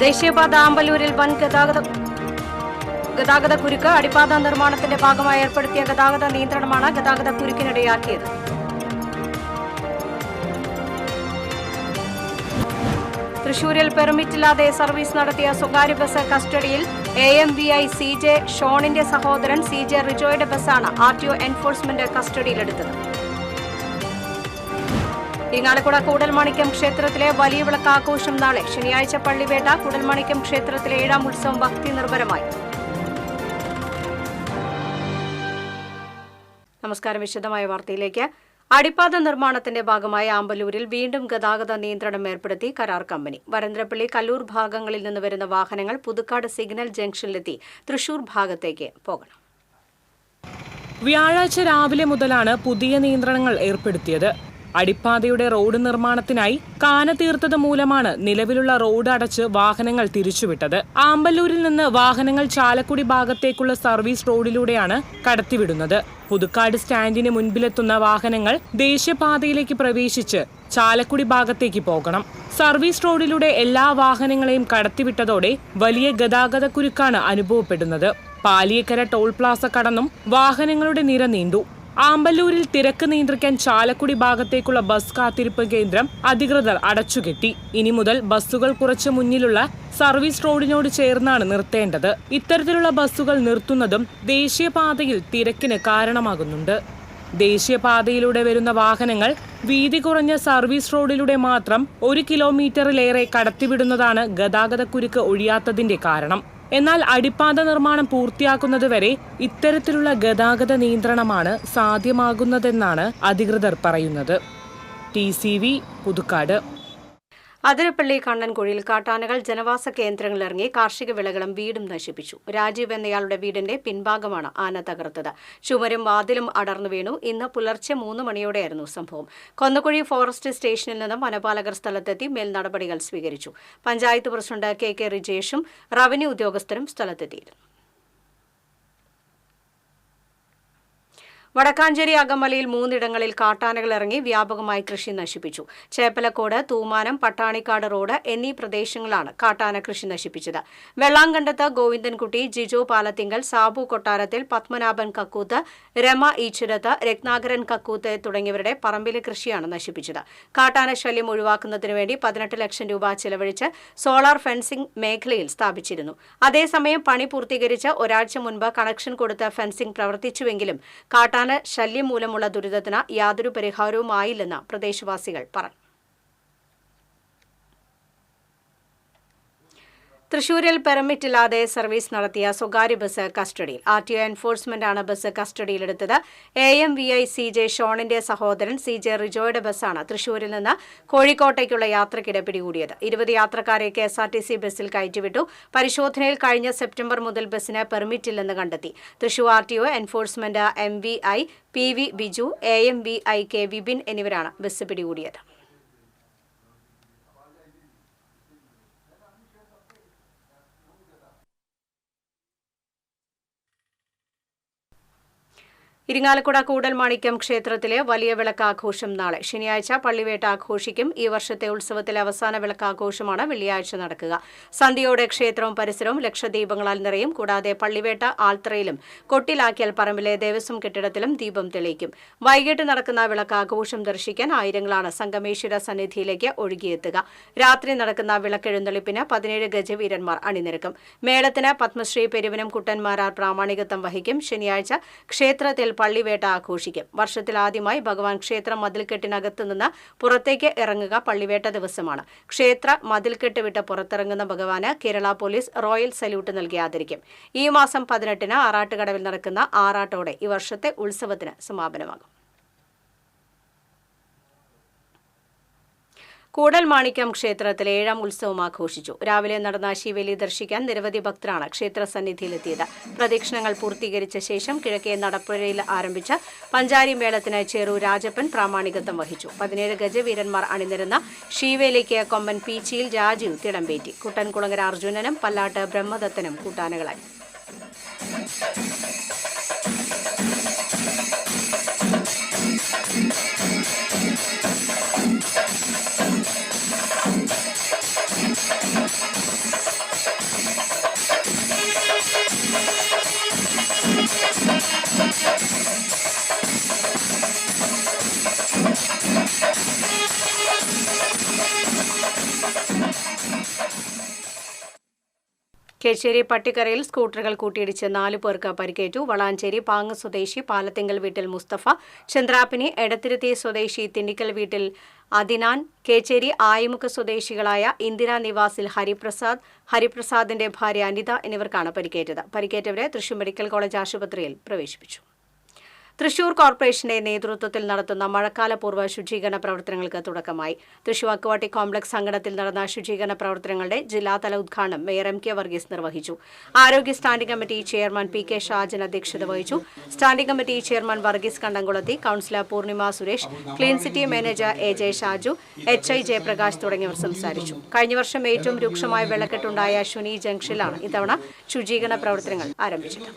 ദേശീയപാത ആമ്പല്ലൂരിൽ വൻ ഗതാഗത കുരുക്ക്. അടിപ്പാത നിർമ്മാണത്തിന്റെ ഭാഗമായി ഏർപ്പെടുത്തിയ ഗതാഗത നിയന്ത്രണമാണ് ഗതാഗത കുരുക്കിനിടയാക്കിയത്. തൃശൂരിൽ പെർമിറ്റില്ലാതെ സർവീസ് നടത്തിയ സ്വകാര്യ ബസ് കസ്റ്റഡിയിൽ. AMVI CJ ഷോണിന്റെ സഹോദരൻ CJ റിജോയുടെ ബസ്സാണ് RTO എൻഫോഴ്സ്മെന്റ് കസ്റ്റഡിയിലെടുത്തത്. ഇരിങ്ങാലക്കുട കൂടൽമാണിക്യം ക്ഷേത്രത്തിലെ വലിയ വിളക്കാഘോഷം നാളെ. ശനിയാഴ്ച പള്ളിവേട്ട. കൂടൽമാണിക്യം ക്ഷേത്രത്തിലെ 7ാം ഉത്സവം ഭക്തി നിർഭരമായി. നമസ്കാരം. വിശദമായ വാർത്തയിലേക്ക്. അടിപ്പാത നിർമ്മാണത്തിന്റെ ഭാഗമായി ആമ്പല്ലൂരിൽ വീണ്ടും ഗതാഗത നിയന്ത്രണം ഏർപ്പെടുത്തി കരാർ കമ്പനി. വരന്തരപ്പള്ളി കല്ലൂർ ഭാഗങ്ങളിൽ നിന്ന് വരുന്ന വാഹനങ്ങൾ പുതുക്കാട് സിഗ്നൽ ജംഗ്ഷനിലെത്തി തൃശൂർ ഭാഗത്തേക്ക് പോകണം. വ്യാഴാഴ്ച രാവിലെ മുതലാണ് പുതിയ നിയന്ത്രണങ്ങൾ ഏർപ്പെടുത്തിയത്. അടിപ്പാതയുടെ റോഡ് നിർമ്മാണത്തിനായി കാന തീർത്തത് മൂലമാണ് നിലവിലുള്ള റോഡ് അടച്ച് വാഹനങ്ങൾ തിരിച്ചുവിട്ടത്. ആമ്പല്ലൂരിൽ നിന്ന് വാഹനങ്ങൾ ചാലക്കുടി ഭാഗത്തേക്കുള്ള സർവീസ് റോഡിലൂടെയാണ് കടത്തിവിടുന്നത്. പുതുക്കാട് സ്റ്റാൻഡിന് മുൻപിലെത്തുന്ന വാഹനങ്ങൾ ദേശീയപാതയിലേക്ക് പ്രവേശിച്ച് ചാലക്കുടി ഭാഗത്തേക്ക് പോകണം. സർവീസ് റോഡിലൂടെ എല്ലാ വാഹനങ്ങളെയും കടത്തിവിട്ടതോടെ വലിയ ഗതാഗത കുരുക്കാണ് അനുഭവപ്പെടുന്നത്. പാലിയേക്കര ടോൾ പ്ലാസ കടന്നും വാഹനങ്ങളുടെ നിര നീണ്ടു. ആമ്പല്ലൂരിൽ തിരക്ക് നിയന്ത്രിക്കാൻ ചാലക്കുടി ഭാഗത്തേക്കുള്ള ബസ് കാത്തിരിപ്പ് കേന്ദ്രം അധികൃതർ അടച്ചുകെട്ടി. ഇനി മുതൽ ബസ്സുകൾ കുറച്ച് മുന്നിലുള്ള സർവീസ് റോഡിനോട് ചേർന്നാണ് നിർത്തേണ്ടത്. ഇത്തരത്തിലുള്ള ബസ്സുകൾ നിർത്തുന്നതും ദേശീയപാതയിൽ തിരക്കിന് കാരണമാകുന്നുണ്ട്. ദേശീയപാതയിലൂടെ വരുന്ന വാഹനങ്ങൾ വീതി കുറഞ്ഞ സർവീസ് റോഡിലൂടെ മാത്രം 1 കിലോമീറ്ററിലേറെ കടത്തിവിടുന്നതാണ് ഗതാഗതക്കുരുക്ക് ഒഴിയാത്തതിന്റെ കാരണം. എന്നാൽ അടിപ്പാത നിർമ്മാണം പൂർത്തിയാക്കുന്നതുവരെ ഇത്തരത്തിലുള്ള ഗതാഗത നിയന്ത്രണമാണ് സാധ്യമാകുന്നതെന്നാണ് അധികൃതർ പറയുന്നത്. TCV പുതുക്കാട്. അതിരപ്പള്ളി കണ്ണൻകുഴിയിൽ കാട്ടാനകൾ ജനവാസ കേന്ദ്രങ്ങളിലിറങ്ങി കാർഷിക വിളകളും വീടും നശിപ്പിച്ചു. രാജീവ് എന്നയാളുടെ വീടിന്റെ പിൻഭാഗമാണ് ആന തകർത്തത്. ചുമരും വാതിലും അടർന്നു വീണു. ഇന്ന് പുലർച്ചെ 3 മണിയോടെയായിരുന്നു സംഭവം. കൊന്നക്കുഴി ഫോറസ്റ്റ് സ്റ്റേഷനിൽ നിന്നും വനപാലകർ സ്ഥലത്തെത്തി മേൽ നടപടികൾ സ്വീകരിച്ചു. പഞ്ചായത്ത് പ്രസിഡന്റ് KK റിജേഷും റവന്യൂ ഉദ്യോഗസ്ഥരും സ്ഥലത്തെത്തിയിരുന്നു. വടക്കാഞ്ചേരി അകമലയിൽ 3 ഇടങ്ങളിൽ കാട്ടാനകൾ ഇറങ്ങി വ്യാപകമായി കൃഷി നശിപ്പിച്ചു. ചേപ്പലക്കോട്, തൂമാനം, പട്ടാണിക്കാട് റോഡ് എന്നീ പ്രദേശങ്ങളാണ് കാട്ടാന കൃഷി നശിപ്പിച്ചത്. വെള്ളാങ്കണ്ടത്ത് ഗോവിന്ദൻകുട്ടി, ജിജോ പാലത്തിങ്കൽ, സാബു കൊട്ടാരത്തിൽ, പത്മനാഭൻ കക്കൂത്ത്, രമ ഈച്ചിരത്ത്, രത്നാകരൻ കക്കൂത്ത് തുടങ്ങിയവരുടെ പറമ്പിലെ കൃഷിയാണ് നശിപ്പിച്ചത്. കാട്ടാന ശല്യം ഒഴിവാക്കുന്നതിനു വേണ്ടി 18 ലക്ഷം രൂപ ചെലവഴിച്ച് സോളാർ ഫെൻസിംഗ് മേഖലയിൽ സ്ഥാപിച്ചിരുന്നു. അതേസമയം പണി പൂർത്തീകരിച്ച് ഒരാഴ്ച മുൻപ് കണക്ഷൻ കൊടുത്ത് ഫെൻസിംഗ് പ്രവർത്തിച്ചുവെങ്കിലും കാട്ടാന ശല്യം മൂലമുള്ള ദുരിതത്തിന് യാതൊരു പരിഹാരവുമായില്ലെന്ന് പ്രദേശവാസികൾ പറഞ്ഞു. തൃശൂരിൽ പെർമിറ്റില്ലാതെ സർവീസ് നടത്തിയ സ്വകാര്യ ബസ് കസ്റ്റഡിയിൽ. RTO എൻഫോഴ്സ്മെന്റാണ് ബസ് കസ്റ്റഡിയിലെടുത്തത്. AMVI CJ ഷോണിന്റെ സഹോദരൻ CJ റിജോയുടെ ബസ്സാണ് തൃശൂരിൽ നിന്ന് കോഴിക്കോട്ടേക്കുള്ള യാത്രയ്ക്കിടെ പിടികൂടിയത്. 20 യാത്രക്കാരെ KSRTC ബസ്സിൽ കയറ്റിവിട്ടു. പരിശോധനയിൽ കഴിഞ്ഞ സെപ്റ്റംബർ മുതൽ ബസ്സിന് പെർമിറ്റില്ലെന്ന് കണ്ടെത്തി. Thrissur RTO enforcement MVI PV Biju, AMVI K Vipin എന്നിവരാണ് ബസ് പിടികൂടിയത്. ഇരിങ്ങാലക്കുട കൂടൽമാണിക്യം ക്ഷേത്രത്തിലെ വലിയ വിളക്കാഘോഷം നാളെ. ശനിയാഴ്ച പള്ളിവേട്ട ആഘോഷിക്കും. ഈ വർഷത്തെ ഉത്സവത്തിലെ അവസാന വിളക്കാഘോഷമാണ് വെള്ളിയാഴ്ച നടക്കുക. സന്ധ്യയോടെ ക്ഷേത്രവും പരിസരവും ലക്ഷദീപങ്ങളാൽ നിറയും. കൂടാതെ പള്ളിവേട്ട ആൽത്തറയിലും കൊട്ടിലാക്കിയാൽ പറമ്പിലെ ദേവസ്വം കെട്ടിടത്തിലും ദീപം തെളിയിക്കും. വൈകിട്ട് നടക്കുന്ന വിളക്കാഘോഷം ദർശിക്കാൻ ആയിരങ്ങളാണ് സംഗമേശ്വര സന്നിധിയിലേക്ക് ഒഴുകിയെത്തുക. രാത്രി നടക്കുന്ന വിളക്കെഴുന്നള്ളിപ്പിന് 17 ഗജവീരന്മാർ അണിനിരക്കും. മേളത്തിന് പത്മശ്രീ പെരുവനം കുട്ടന്മാരാർ പ്രാമാണികത്വം വഹിക്കും. ശനിയാഴ്ച ക്ഷേത്രത്തിൽ പള്ളിവേട്ട ആഘോഷിക്കും. വർഷത്തിലാദ്യമായി ഭഗവാൻ ക്ഷേത്ര മതിൽക്കെട്ടിനകത്ത് നിന്ന് പുറത്തേക്ക് ഇറങ്ങുക പള്ളിവേട്ട ദിവസമാണ്. ക്ഷേത്ര മതിൽക്കെട്ട് വിട്ട് പുറത്തിറങ്ങുന്ന ഭഗവാന് കേരള പോലീസ് റോയൽ സല്യൂട്ട് നൽകി ആദരിക്കും. ഈ മാസം 18-ന് ആറാട്ടുകടവിൽ നടക്കുന്ന ആറാട്ടോടെ ഈ വർഷത്തെ ഉത്സവത്തിന് സമാപനമാകും. കൂടൽമാണിക്യം ക്ഷേത്രത്തിലെ 7ാം ഉത്സവം ആഘോഷിച്ചു. രാവിലെ നടന്ന ശിവേലി ദർശിക്കാൻ നിരവധി ഭക്തരാണ് ക്ഷേത്രസന്നിധിയിലെത്തിയത്. പ്രദക്ഷിണങ്ങൾ പൂർത്തീകരിച്ച ശേഷം കിഴക്കേ നടപ്പുഴയിൽ ആരംഭിച്ച പഞ്ചാരി മേളത്തിന് ചേറൂർ രാജപ്പൻ പ്രാമാണികത്വം വഹിച്ചു. 17 ഗജവീരന്മാർ അണിനിരുന്ന ശിവേലിക്ക് കൊമ്പൻ പീച്ചിയിൽ രാജീവ് തിടമ്പേറ്റി. കുട്ടൻകുളങ്ങര അർജുനനും പല്ലാട്ട് ബ്രഹ്മദത്തനും കൂട്ടാനകളായി. കേച്ചേരി പട്ടിക്കരയിൽ സ്കൂട്ടറുകൾ കൂട്ടിയിടിച്ച് 4 പേർക്ക് പരിക്കേറ്റു. വളാഞ്ചേരി പാങ്ങ് സ്വദേശി പാലത്തിങ്കൽ വീട്ടിൽ മുസ്തഫ, ചന്ദ്രാപ്പിനി എടത്തിരുത്തി സ്വദേശി തിണ്ടിക്കൽ വീട്ടിൽ അദിനാൻ, കേച്ചേരി ആയിമുക്ക് സ്വദേശികളായ ഇന്ദിരാ നിവാസിൽ ഹരിപ്രസാദിന്റെ ഭാര്യ അനിത എന്നിവർക്കാണ് പരിക്കേറ്റത്. പരിക്കേറ്റവരെ തൃശൂർ മെഡിക്കൽ കോളേജ് ആശുപത്രിയിൽ പ്രവേശിപ്പിച്ചു. തൃശൂർ കോർപ്പറേഷന്റെ നേതൃത്വത്തിൽ നടത്തുന്ന മഴക്കാലപൂർവ്വ ശുചീകരണ പ്രവർത്തനങ്ങൾക്ക് തുടക്കമായി. തൃശൂർ അക്വാട്ടിക് കോംപ്ലക്സ് അങ്കണത്തിൽ നടന്ന ശുചീകരണ പ്രവർത്തനങ്ങളുടെ ജില്ലാതല ഉദ്ഘാടനം മേയർ എം കെ വർഗീസ് നിർവഹിച്ചു. ആരോഗ്യ standing committee chairman P K Shajan അധ്യക്ഷത വഹിച്ചു. Standing committee chairman Varghese Kandamkulathi, councillor Poornima Suresh, clean city manager A J Shaju, HI Jayaprakash തുടങ്ങിയവർ സംസാരിച്ചു. കഴിഞ്ഞ വർഷം ഏറ്റവും രൂക്ഷമായ വെള്ളക്കെട്ടുണ്ടായ ശുനി ജംഗ്ഷനിലാണ് ഇത്തവണ ശുചീകരണ പ്രവർത്തനങ്ങൾ ആരംഭിച്ചത്.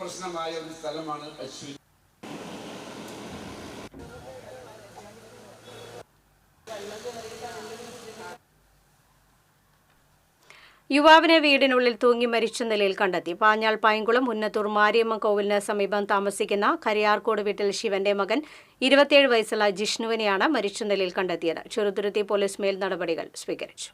യുവാവിനെ വീടിനുള്ളിൽ തൂങ്ങി മരിച്ച നിലയിൽ കണ്ടെത്തി. പാഞ്ഞാൾ പൈങ്കുളം ഉന്നത്തൂർ മാരിയമ്മ കോവിലിന് സമീപം താമസിക്കുന്ന കരിയാർക്കോട് വീട്ടിൽ ശിവന്റെ മകൻ 27 വയസ്സുള്ള ജിഷ്ണുവിനെയാണ് മരിച്ച നിലയിൽ കണ്ടെത്തിയത്. ചെറുതുരുത്തി പോലീസ് മേൽ നടപടികൾ സ്വീകരിച്ചു.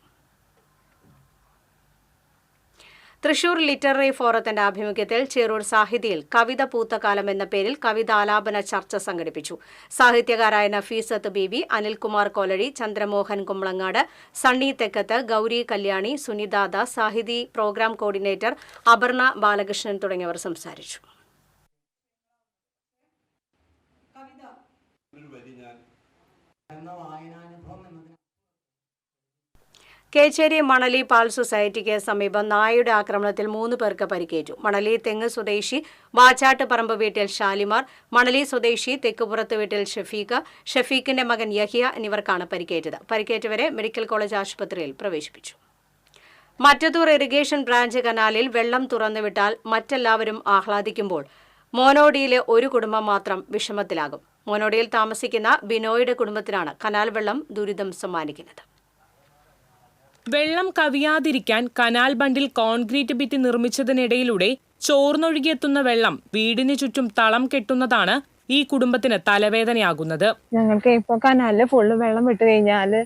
തൃശൂർ ലിറ്റററി ഫോറത്തിന്റെ ആഭിമുഖ്യത്തിൽ ചേറൂർ സാഹിതിയിൽ കവിത പൂത്തകാലം എന്ന പേരിൽ കവിതാലാപന ചർച്ച സംഘടിപ്പിച്ചു. സാഹിത്യകാരായ നഫീസത്ത് ബീവി, അനിൽകുമാർ കോലഴി, ചന്ദ്രമോഹൻ കുമ്പളങ്ങാട്, സണ്ണി തെക്കത്ത്, ഗൌരി കല്യാണി, സുനിത ദാസ്, സാഹിതി പ്രോഗ്രാം കോർഡിനേറ്റർ അപർണ ബാലകൃഷ്ണൻ തുടങ്ങിയവർ സംസാരിച്ചു. കേച്ചേരി മണലി പാൽ സൊസൈറ്റിക്ക് സമീപം നായയുടെ ആക്രമണത്തിൽ 3 പേർക്ക് പരിക്കേറ്റു. മണലി തെങ്ങ് സ്വദേശി വാച്ചാട്ടുപറമ്പ് വീട്ടിൽ ഷാലിമാർ, മണലി സ്വദേശി തെക്കുപുറത്ത് വീട്ടിൽ ഷഫീഖിന്റെ മകൻ യഹിയ എന്നിവർക്കാണ് പരിക്കേറ്റത്. പരിക്കേറ്റവരെ മെഡിക്കൽ കോളേജ് ആശുപത്രിയിൽ പ്രവേശിപ്പിച്ചു. മറ്റത്തൂർ ഇറിഗേഷൻ ബ്രാഞ്ച് കനാലിൽ വെള്ളം തുറന്നുവിട്ടാൽ മറ്റെല്ലാവരും ആഹ്ലാദിക്കുമ്പോൾ മോനോഡിയിലെ ഒരു കുടുംബം മാത്രം വിഷമത്തിലാകും. മോനോഡിയിൽ താമസിക്കുന്ന ബിനോയുടെ കുടുംബത്തിനാണ് കനാൽ വെള്ളം ദുരിതം സമ്മാനിക്കുന്നത്. വെള്ളം കവിയാതിരിക്കാൻ കനാൽ ബണ്ടിൽ കോൺക്രീറ്റ് ഭിത്തി നിർമ്മിച്ചതിനിടയിലൂടെ ചോർന്നൊഴുകിയെത്തുന്ന വെള്ളം വീടിന് ചുറ്റും തളം കെട്ടുന്നതാണ് ഈ കുടുംബത്തിന് തലവേദനയാകുന്നത്. ഞങ്ങൾക്ക് ഇപ്പോൾ കനാലില് ഫുള്ള് വെള്ളം വിട്ട് കഴിഞ്ഞാല്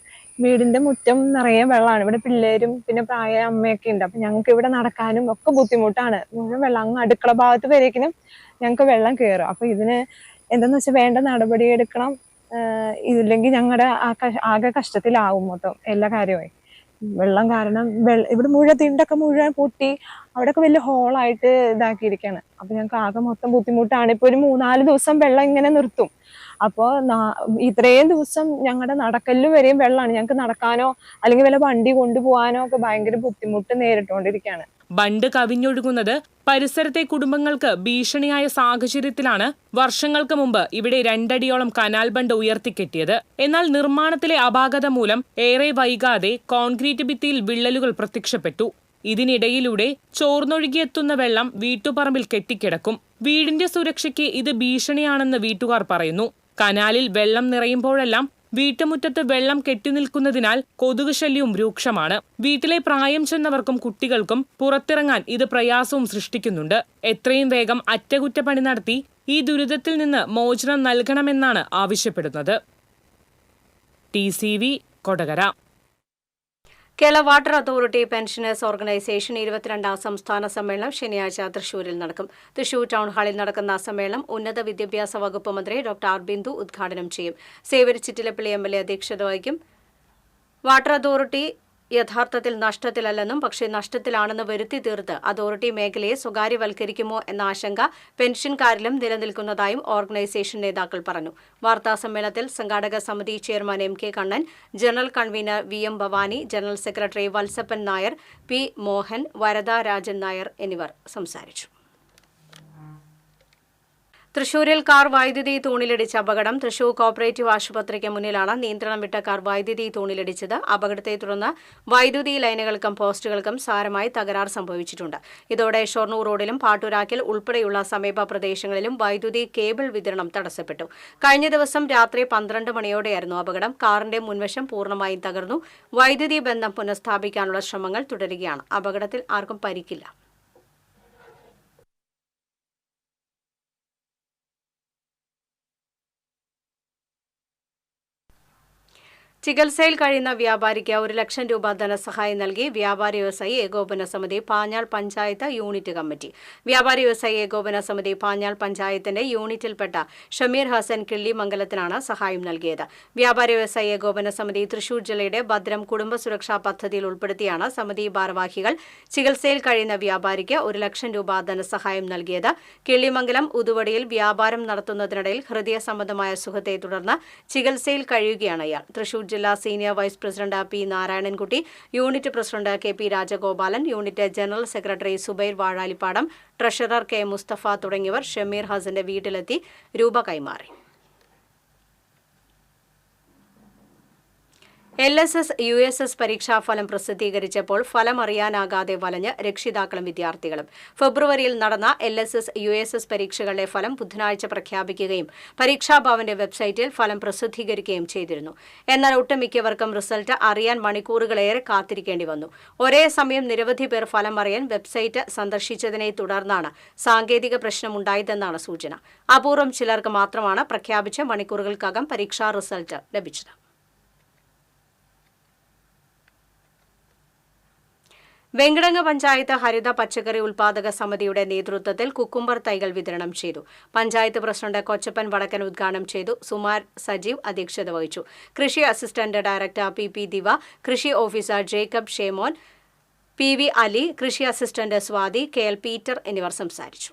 വീടിന്റെ മുറ്റം നിറയെ വെള്ളമാണ്. ഇവിടെ പിള്ളേരും പിന്നെ പ്രായ അമ്മയൊക്കെ ഉണ്ട്. അപ്പൊ ഞങ്ങൾക്ക് ഇവിടെ നടക്കാനും ഒക്കെ ബുദ്ധിമുട്ടാണ്. മുഴുവൻ വെള്ളം അങ്ങ് അടുക്കള ഭാഗത്ത് വരേക്കിനും ഞങ്ങൾക്ക് വെള്ളം കയറും. അപ്പൊ ഇതിന് എന്താന്ന് വെച്ചാൽ വേണ്ട നടപടി എടുക്കണം. ഇതില്ലെങ്കിൽ ഞങ്ങളുടെ ആകെ കഷ്ടത്തിലാവും മൊത്തം എല്ലാ കാര്യവും. വെള്ളം കാരണം ഇവിടെ മുഴുവൻ തിണ്ടൊക്കെ മുഴുവൻ പൊട്ടി അവിടെയൊക്കെ വലിയ ഹോളായിട്ട് ഇതാക്കിയിരിക്കുകയാണ്. അപ്പൊ ഞങ്ങൾക്ക് ആകെ മൊത്തം ബുദ്ധിമുട്ടാണ്. ഇപ്പൊ ഒരു 3-4 ദിവസം വെള്ളം ഇങ്ങനെ നിർത്തും. അപ്പോൾ ഇത്രയും ദിവസം ഞങ്ങളുടെ നടക്കല്ല് വരെയും വെള്ളമാണ്. ഞങ്ങൾക്ക് നടക്കാനോ അല്ലെങ്കിൽ വല്ല വണ്ടി കൊണ്ടുപോകാനോ ഒക്കെ ഭയങ്കര ബുദ്ധിമുട്ട് നേരിട്ടുകൊണ്ടിരിക്കുകയാണ്. ബണ്ട് കവിഞ്ഞൊഴുകുന്നത് പരിസരത്തെ കുടുംബങ്ങൾക്ക് ഭീഷണിയായ സാഹചര്യത്തിലാണ് വർഷങ്ങൾക്ക് മുമ്പ് ഇവിടെ 2 അടിയോളം കനാൽ ബണ്ട് ഉയർത്തിക്കെട്ടിയത്. എന്നാൽ നിർമ്മാണത്തിലെ അപാകത മൂലം ഏറെ വൈകാതെ കോൺക്രീറ്റ് ഭിത്തിയിൽ വിള്ളലുകൾ പ്രത്യക്ഷപ്പെട്ടു. ഇതിനിടയിലൂടെ ചോർന്നൊഴുകിയെത്തുന്ന വെള്ളം വീട്ടുപറമ്പിൽ കെട്ടിക്കിടക്കും. വീടിന്റെ സുരക്ഷയ്ക്ക് ഇത് ഭീഷണിയാണെന്ന് വീട്ടുകാർ പറയുന്നു. കനാലിൽ വെള്ളം നിറയുമ്പോഴെല്ലാം വീട്ടുമുറ്റത്ത് വെള്ളം കെട്ടിനിൽക്കുന്നതിനാൽ കൊതുക് ശല്യവും രൂക്ഷമാണ്. വീട്ടിലെ പ്രായം ചെന്നവർക്കും കുട്ടികൾക്കും പുറത്തിറങ്ങാൻ ഇത് പ്രയാസവും സൃഷ്ടിക്കുന്നുണ്ട്. എത്രയും വേഗം അറ്റകുറ്റപ്പണി നടത്തി ഈ ദുരിതത്തിൽ നിന്ന് മോചനം നൽകണമെന്നാണ് ആവശ്യപ്പെടുന്നത്. TCV Kodakara. Kerala water authority pensioners organisation 22ാം സംസ്ഥാന സമ്മേളനം ശനിയാഴ്ച തൃശൂരിൽ നടക്കും. തൃശൂർ ടൗൺ ഹാളിൽ നടക്കുന്ന സമ്മേളനം ഉന്നത വിദ്യാഭ്യാസ വകുപ്പ് മന്ത്രി ഡോക്ടർ ആർ ബിന്ദു ഉദ്ഘാടനം ചെയ്യും. സേവ്യർ ചിറ്റിലപ്പള്ളി MLA അധ്യക്ഷത വഹിക്കും. വാട്ടർ അതോറിറ്റി യഥാർത്ഥത്തിൽ നഷ്ടത്തിലല്ലെന്നും പക്ഷേ നഷ്ടത്തിലാണെന്ന് വരുത്തി തീർത്ത് അതോറിറ്റി മേഖലയെ സ്വകാര്യവൽക്കരിക്കുമോ എന്ന ആശങ്ക പെൻഷൻകാരിലും നിലനിൽക്കുന്നതായും ഓർഗനൈസേഷൻ നേതാക്കൾ പറഞ്ഞു. വാർത്താസമ്മേളനത്തിൽ സംഘാടക സമിതി chairman MK Kannan, general convener VM Bhavani, general secretary Valsappan Nair, P Mohan, Varada Rajan Nair എന്നിവർ സംസാരിച്ചു. തൃശൂരിൽ കാർ വൈദ്യുതി തൂണിലിടിച്ച അപകടം. തൃശൂർ കോപ്പറേറ്റീവ് ആശുപത്രിക്ക് മുന്നിലാണ് നിയന്ത്രണം വിട്ട കാർ വൈദ്യുതി തൂണിലിടിച്ചത്. അപകടത്തെ തുടർന്ന് വൈദ്യുതി ലൈനുകൾക്കും പോസ്റ്റുകൾക്കും സാരമായി തകരാർ സംഭവിച്ചിട്ടുണ്ട്. ഇതോടെ ഷൊർണൂർ റോഡിലും പാട്ടൂരാക്കിൽ ഉൾപ്പെടെയുള്ള സമീപ പ്രദേശങ്ങളിലും വൈദ്യുതി കേബിൾ വിതരണം തടസ്സപ്പെട്ടു. കഴിഞ്ഞ ദിവസം രാത്രി 12 മണിയോടെയായിരുന്നു അപകടം. കാറിന്റെ മുൻവശം പൂർണ്ണമായും തകർന്നു. വൈദ്യുതി ബന്ധം പുനഃസ്ഥാപിക്കാനുള്ള ശ്രമങ്ങൾ തുടരുകയാണ്. അപകടത്തിൽ ആർക്കും പരിക്കില്ല. ചികിത്സയിൽ കഴിയുന്ന വ്യാപാരിക്ക് 1 ലക്ഷം രൂപ ധനസഹായം നൽകി വ്യാപാരി വ്യവസായി ഏകോപന സമിതി പാഞ്ഞാൾ പഞ്ചായത്ത് യൂണിറ്റ് കമ്മിറ്റി. വ്യാപാരി വ്യവസായി ഏകോപന സമിതി പാഞ്ഞാൾ പഞ്ചായത്തിന്റെ യൂണിറ്റിൽപ്പെട്ട ഷമീർ ഹസൻ കിള്ളിമംഗലത്തിനാണ് സഹായം നൽകിയത്. വ്യാപാരി വ്യവസായി ഏകോപന സമിതി തൃശൂർ ജില്ലയുടെ ഭദ്രം കുടുംബ സുരക്ഷാ പദ്ധതിയിൽ ഉൾപ്പെടുത്തിയാണ് സമിതി ഭാരവാഹികൾ ചികിത്സയിൽ കഴിയുന്ന വ്യാപാരിക്ക് 1 ലക്ഷം രൂപ ധനസഹായം നൽകിയത്. കിള്ളിമംഗലം ഉതുവടിയിൽ വ്യാപാരം നടത്തുന്നതിനിടയിൽ ഹൃദയ സംബന്ധമായ അസുഖത്തെ തുടർന്ന് ചികിത്സയിൽ കഴിയുകയാണ് ഇയാൾ. തൃശൂർ ജില്ലാ senior vice president P Narayanankutty, unit president K P Rajagopalan, unit general secretary Subair Vazhalippadam, treasurer K Musthafa തുടങ്ങിയവർ ഷമീർ ഹസന്റെ വീട്ടിലെത്തി രൂപ കൈമാറി. LSS USS പരീക്ഷാഫലം പ്രസിദ്ധീകരിച്ചപ്പോൾ ഫലം അറിയാനാകാതെ വലഞ്ഞ് രക്ഷിതാക്കളും വിദ്യാർത്ഥികളും. ഫെബ്രുവരിയിൽ നടന്ന LSS USS പരീക്ഷകളുടെ ഫലം ബുധനാഴ്ച പ്രഖ്യാപിക്കുകയും പരീക്ഷാഭവന്റെ വെബ്സൈറ്റിൽ ഫലം പ്രസിദ്ധീകരിക്കുകയും ചെയ്തിരുന്നു. എന്നാൽ ഒട്ടുമിക്കവർക്കും റിസൾട്ട് അറിയാൻ മണിക്കൂറുകളേറെ കാത്തിരിക്കേണ്ടി വന്നു. ഒരേ സമയം നിരവധി പേർ ഫലം അറിയാൻ വെബ്സൈറ്റ് സന്ദർശിച്ചതിനെ തുടർന്നാണ് സാങ്കേതിക പ്രശ്നമുണ്ടായതെന്നാണ് സൂചന. അപൂർവം ചിലർക്ക് മാത്രമാണ് പ്രഖ്യാപിച്ച മണിക്കൂറുകൾക്കകം പരീക്ഷാ റിസൾട്ട് ലഭിച്ചത്. വെങ്കിടങ്ങ് പഞ്ചായത്ത് ഹരിത പച്ചക്കറി ഉൽപാദക സമിതിയുടെ നേതൃത്വത്തിൽ കുക്കുംബർ തൈകൾ വിതരണം ചെയ്തു. പഞ്ചായത്ത് പ്രസിഡന്റ് കൊച്ചപ്പൻ വടക്കൻ ഉദ്ഘാടനം ചെയ്തു. സുമാർ സജീവ് അധ്യക്ഷത വഹിച്ചു. കൃഷി അസിസ്റ്റന്റ് ഡയറക്ടർ PP ദിവ, കൃഷി ഓഫീസർ ജേക്കബ് ഷേമോൻ, PV അലി, കൃഷി അസിസ്റ്റന്റ് സ്വാതി, KL പീറ്റർ എന്നിവർ സംസാരിച്ചു.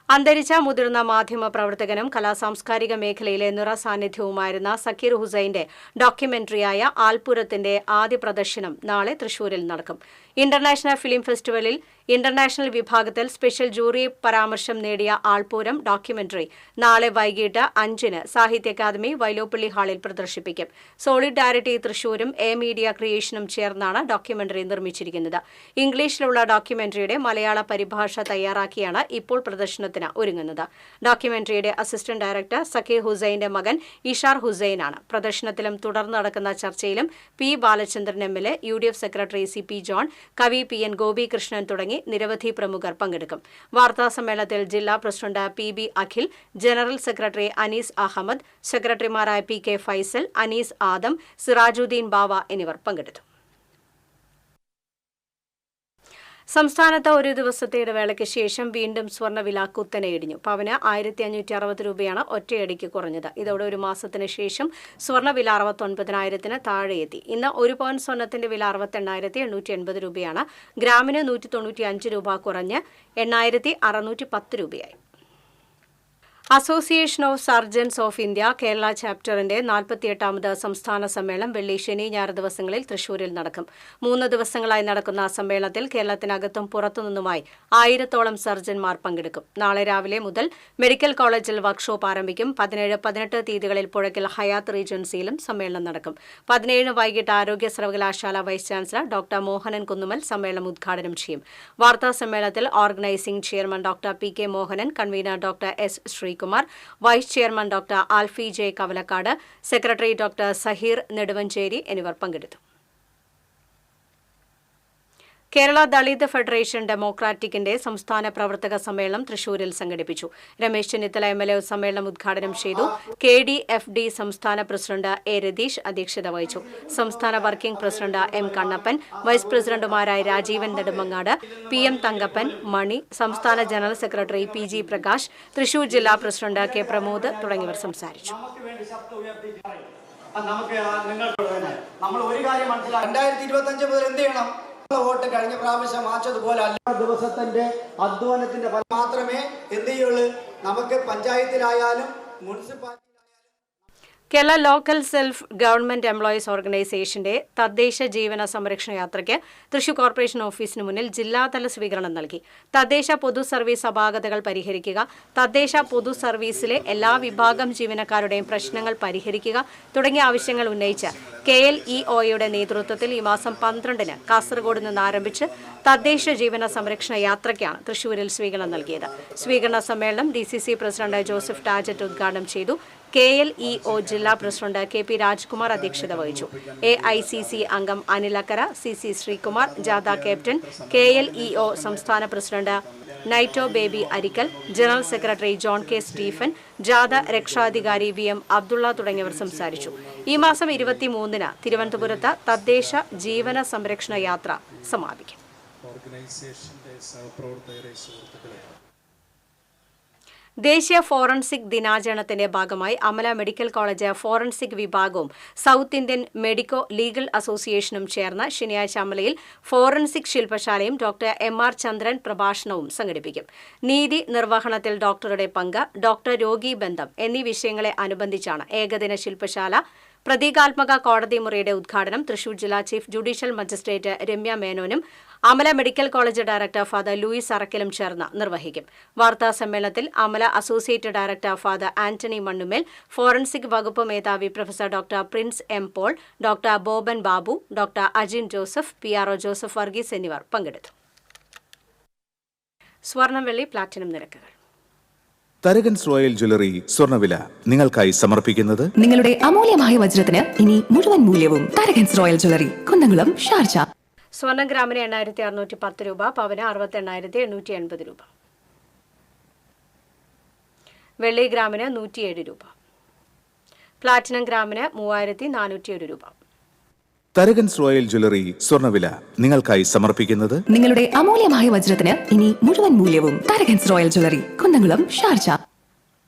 അന്തരിച്ച മുതിർന്ന മാധ്യമ പ്രവർത്തകനും കലാസാംസ്കാരിക മേഖലയിലെ നിറസാന്നിധ്യവുമായിരുന്ന സക്കീർ ഹുസൈന്റെ ഡോക്യുമെന്ററിയായ ആൽപുരത്തിന്റെ ആദ്യ പ്രദർശനം നാളെ തൃശൂരിൽ നടക്കും. ഇന്റർനാഷണൽ ഫിലിം ഫെസ്റ്റിവലിൽ ഇന്റർനാഷണൽ വിഭാഗത്തിൽ സ്പെഷ്യൽ ജൂറി പരാമർശം നേടിയ ആൾപൂരം ഡോക്യുമെന്ററി നാളെ വൈകിട്ട് 5-ന് സാഹിത്യ അക്കാദമി വൈലോപ്പള്ളി ഹാളിൽ പ്രദർശിപ്പിക്കും. സോളിഡാരിറ്റി തൃശൂരും മീഡിയ ക്രിയേഷനും ചേർന്നാണ് ഡോക്യുമെന്ററി നിർമ്മിച്ചിരിക്കുന്നത്. ഇംഗ്ലീഷിലുള്ള ഡോക്യുമെന്ററിയുടെ മലയാള പരിഭാഷ തയ്യാറാക്കിയാണ് ഇപ്പോൾ പ്രദർശനത്തിന് ഒരുങ്ങുന്നത്. ഡോക്യുമെന്ററിയുടെ അസിസ്റ്റന്റ് ഡയറക്ടർ സക്കീർ ഹുസൈന്റെ മകൻ ഇഷാർ ഹുസൈനാണ്. പ്രദർശനത്തിലും തുടർന്ന് നടക്കുന്ന ചർച്ചയിലും P. Balachandran MLA, UDF secretary CP John, കവി PN ഗോപികൃഷ്ണൻ തുടങ്ങി നിരവധി പ്രമുഖർ പങ്കെടുക്കും. വാർത്താസമ്മേളനത്തിൽ ജില്ലാ president PB Akhil, general secretary Anees Ahmed, സെക്രട്ടറിമാരായ PK ഫൈസൽ, അനീസ് ആദം, സിറാജുദ്ദീൻ ബാവ എന്നിവർ പങ്കെടുത്തു. സംസ്ഥാനത്ത് ഒരു ദിവസത്തെ ഇടവേളയ്ക്ക് ശേഷം വീണ്ടും സ്വർണ്ണവില കുത്തനെ ഇടിഞ്ഞു. പവന് 1560 രൂപയാണ് ഒറ്റയടിക്ക് കുറഞ്ഞത്. ഇതോടെ ഒരു മാസത്തിന് ശേഷം സ്വർണ്ണവില 69,000-ന് താഴെയെത്തി. ഇന്ന് 1 പവൻ സ്വർണ്ണത്തിന്റെ വില 68,880 രൂപയാണ്. ഗ്രാമിന് 195 രൂപ കുറഞ്ഞ് 8,610 രൂപയായി. Association of surgeons of India Kerala ചാപ്റ്ററിന്റെ 48ാമത് സംസ്ഥാന സമ്മേളനം വെള്ളി, ശനി, ഞായർ ദിവസങ്ങളിൽ തൃശൂരിൽ നടക്കും. 3 ദിവസങ്ങളായി നടക്കുന്ന സമ്മേളനത്തിൽ കേരളത്തിനകത്തും പുറത്തുനിന്നുമായി 1000-ഓളം സർജൻമാർ പങ്കെടുക്കും. നാളെ രാവിലെ മുതൽ മെഡിക്കൽ കോളേജിൽ വർക്ക്ഷോപ്പ് ആരംഭിക്കും. 17, 18 തീയതികളിൽ പുഴയ്ക്കൽ ഹയാത്ത് റീജൻസിയിലും സമ്മേളനം നടക്കും. 17 വൈകിട്ട് ആരോഗ്യ സർവകലാശാല vice chancellor doctor Mohanan Kunnummal സമ്മേളനം ഉദ്ഘാടനം ചെയ്യും. വാർത്താ സമ്മേളനത്തിൽ organising chairman doctor PK Mohanan, convener doctor S. Sreekumar, vice chairman doctor Alphy J. Kavalakkad, secretary doctor Saheer Neduvancheri എന്നിവർ പങ്കെടുത്തു. കേരള ദളിത് ഫെഡറേഷൻ ഡെമോക്രാറ്റിക്കിന്റെ സംസ്ഥാന പ്രവർത്തക സമ്മേളനം തൃശൂരിൽ സംഘടിപ്പിച്ചു. രമേശ് ചെന്നിത്തല MLA സമ്മേളനം ഉദ്ഘാടനം ചെയ്തു. KDFD സംസ്ഥാന പ്രസിഡന്റ് A. രതീഷ് അധ്യക്ഷത വഹിച്ചു. സംസ്ഥാന working president M. Kannappan, vice പ്രസിഡന്റുമാരായ രാജീവൻ നെടുമങ്ങാട്, PM തങ്കപ്പൻ, മണി, സംസ്ഥാന general secretary PG Prakash, Thrissur ജില്ലാ പ്രസിഡന്റ് K. പ്രമോദ് തുടങ്ങിയവർ സംസാരിച്ചു. നമ്മൾ ഒരു കാര്യം മനസ്സിലാക്കി, 2025 മുതൽ എന്ത് ചെയ്യണം? വോട്ട് കഴിഞ്ഞ പ്രാവശ്യം മാച്ചതുപോലെ അല്ല, ദിവസത്തിന്റെ അധ്വാനത്തിന്റെ ഫലം മാത്രമേ എന്ത് ചെയ്യുള്ളൂ. നമുക്ക് പഞ്ചായത്തിലായാലും municipality Kerala local self government employees ഓർഗനൈസേഷന്റെ തദ്ദേശ ജീവന സംരക്ഷണ യാത്രയ്ക്ക് തൃശൂർ കോർപ്പറേഷൻ ഓഫീസിന് മുന്നിൽ ജില്ലാതല സ്വീകരണം നൽകി. തദ്ദേശ പൊതു സർവീസ് അപാകതകൾ പരിഹരിക്കുക, തദ്ദേശ പൊതു സർവീസിലെ എല്ലാ വിഭാഗം ജീവനക്കാരുടെയും പ്രശ്നങ്ങൾ പരിഹരിക്കുക തുടങ്ങിയ ആവശ്യങ്ങൾ ഉന്നയിച്ച് KLEOയുടെ നേതൃത്വത്തിൽ ഈ മാസം 12-ന് കാസർഗോഡ് നിന്ന് ആരംഭിച്ച് തദ്ദേശ ജീവന സംരക്ഷണ യാത്രയ്ക്കാണ് തൃശൂരിൽ സ്വീകരണം നൽകിയത്. സ്വീകരണ സമ്മേളനം DCC പ്രസിഡന്റ് ജോസഫ് ടാജറ്റ് ഉദ്ഘാടനം ചെയ്തു. KLEO ജില്ലാ പ്രസിഡന്റ് KP രാജ്കുമാർ അധ്യക്ഷത വഹിച്ചു. AICC അംഗം അനിലക്കര, CC ശ്രീകുമാർ, ജാഥ ക്യാപ്റ്റൻ, KLEO സംസ്ഥാന president Naito Baby Arikkal, general secretary John K. Stephen, ജാഥ രക്ഷാധികാരി VM അബ്ദുള്ള തുടങ്ങിയവർ സംസാരിച്ചു. ഈ മാസം 23-ന് തിരുവനന്തപുരത്ത് തദ്ദേശ ജീവന സംരക്ഷണ യാത്ര സമാപിക്കും. ദേശീയ ഫോറൻസിക് ദിനാചരണത്തിന്റെ ഭാഗമായി അമല മെഡിക്കൽ കോളേജ് ഫോറൻസിക് വിഭാഗവും സൗത്ത് ഇന്ത്യൻ മെഡിക്കോ ലീഗൽ അസോസിയേഷനും ചേർന്ന് ശനിയാഴ്ച അമലയിൽ ഫോറൻസിക് ശില്പശാലയും ഡോക്ടർ MR ചന്ദ്രൻ പ്രഭാഷണവും സംഘടിപ്പിക്കും. നീതി നിർവഹണത്തിൽ ഡോക്ടറുടെ പങ്ക്, ഡോക്ടർ രോഗി ബന്ധം എന്നീ വിഷയങ്ങളെ അനുബന്ധിച്ചാണ് ഏകദിന ശില്പശാല. പ്രതീകാത്മക കോടതി മുറിയുടെ ഉദ്ഘാടനം തൃശൂർ ജില്ലാ ചീഫ് ജുഡീഷ്യൽ മജിസ്ട്രേറ്റ് രമ്യ മേനോനും Amala medical college director father Louis അറക്കലും ചേർന്ന് നിർവഹിക്കും. വാർത്താ സമ്മേളനത്തിൽ Amala associate director father Antony Mannumel, forensic വകുപ്പ് മേധാവി professor doctor Prince M. Paul, doctor Boban Babu, doctor Ajin Joseph, PRO Joseph Varghese എന്നിവർ പങ്കെടുത്തു. സ്വർണം, വെള്ളി, പ്ലാറ്റിനം നിരക്കുകൾ. തരകൻസ് റോയൽ ജ്വല്ലറി സ്വർണ്ണവില നിങ്ങൾക്കായി സമർപ്പിക്കുന്നത് നിങ്ങളുടെ അമൂല്യമായ വജ്രത്തിന് ഇനി മുഴുവൻ മൂല്യവും Tharakans royal jewellery, Kunnamkulam, Sharjah. സ്വർണം ഗ്രാമിന് 8610 രൂപ, പവന് 68,880 രൂപ. വെള്ളി ഗ്രാമിന് 107 രൂപ. പ്ലാറ്റിനം ഗ്രാമിന് 3401 രൂപ. തരകൻസ് റോയൽ ജ്വല്ലറി സ്വർണ്ണവില നിങ്ങൾക്കായി സമർപ്പിക്കുന്നത് നിങ്ങളുടെ അമൂല്യമായ വജ്രത്തിന് ഇനി മുഴുവൻ മൂല്യവും Tharakans royal jewellery, Kunnamkulam, Sharjah.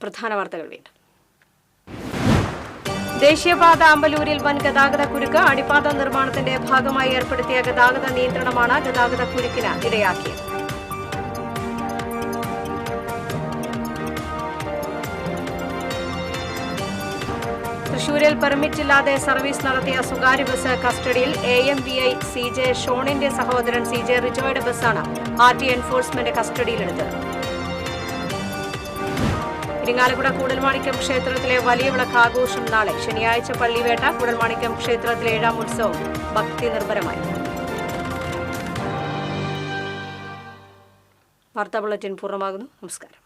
പ്രധാന വാർത്തകൾ വീണ്ടും. ദേശീയപാത അമ്പലൂരിൽ വൻ ഗതാഗത കുരുക്ക്. അടിപ്പാത നിർമ്മാണത്തിന്റെ ഭാഗമായി ഏർപ്പെടുത്തിയ ഗതാഗത നിയന്ത്രണമാണ് ഗതാഗത കുരുക്കിന് ഇടയാക്കിയത്. തൃശൂരിൽ പെർമിറ്റില്ലാതെ സർവീസ് നടത്തിയ സ്വകാര്യ ബസ് കസ്റ്റഡിയിൽ. AMVI CJ ഷോണിന്റെ സഹോദരൻ CJ റിജോയുടെ ബസ്സാണ് RT എൻഫോഴ്സ്മെന്റ് കസ്റ്റഡിയിലെടുത്തത്. ഇരിങ്ങാലക്കുട കൂടൽമാണിക്യം ക്ഷേത്രത്തിലെ വലിയ വിളക്ക് ആഘോഷം നാളെ. ശനിയാഴ്ച പള്ളിവേട്ട. കൂടൽമാണിക്യം ക്ഷേത്രത്തിലെ 7ാം ഉത്സവം ഭക്തി നിർഭരമായി. വാർത്താ ബുള്ളറ്റിൻ പൂർണ്ണമാകുന്നു. നമസ്കാരം.